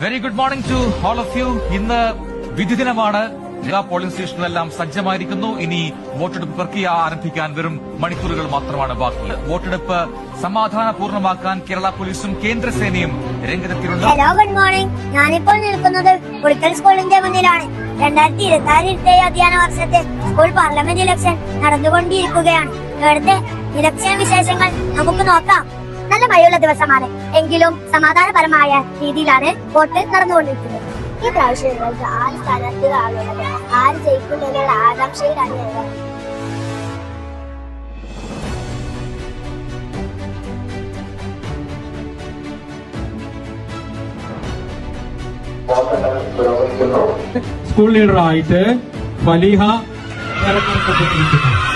Very good morning to all of you. ഇന്ന് വിധി ദിനമാണ്. എല്ലാ പോളിംഗ് സ്റ്റേഷനുകളെല്ലാം സജ്ജമായിരിക്കുന്നു. ഇനി വോട്ടെടുപ്പ് പ്രക്രിയ ആരംഭിക്കാൻ വെറും മണിക്കൂറുകൾ മാത്രമാണ് ബാക്കി. വോട്ടെടുപ്പ് സമാധാനപൂർണ്ണമാക്കാൻ കേരള പോലീസും കേന്ദ്രസേനയും രംഗത്തെത്തിയിട്ടുണ്ട്. Hello, good morning. ഞാനിപ്പോൾ നിൽക്കുന്നത് പുളിക്കൽ സ്കൂളിന്റെ മുന്നിലാണ്. 2026 അധ്യയന വർഷത്തെ സ്കൂൾ പാർലമെന്റ് ഇലക്ഷൻ നടന്നുകൊണ്ടിരിക്കുകയാണ്. ഇവിടുത്തെ ഇലക്ഷൻ വിശേഷങ്ങൾ നമുക്ക് നോക്കാം. നല്ല മഴയുള്ള ദിവസമാണ്, എങ്കിലും സമാധാനപരമായ രീതിയിലാണ് വോട്ട് നടന്നുകൊണ്ടിരിക്കുന്നത്. ഈ പ്രാവശ്യം നിങ്ങൾക്ക് ആര് സ്ഥാനാർത്ഥികളാണുള്ളത്, ആര് ജയിക്കുമെന്നുള്ള ആകാംക്ഷയിലാണ് ഞങ്ങൾ. സ്കൂൾ ലീഡറായിട്ട് ഫലീഹ തെരഞ്ഞെടുക്കപ്പെട്ടിരിക്കുന്നു.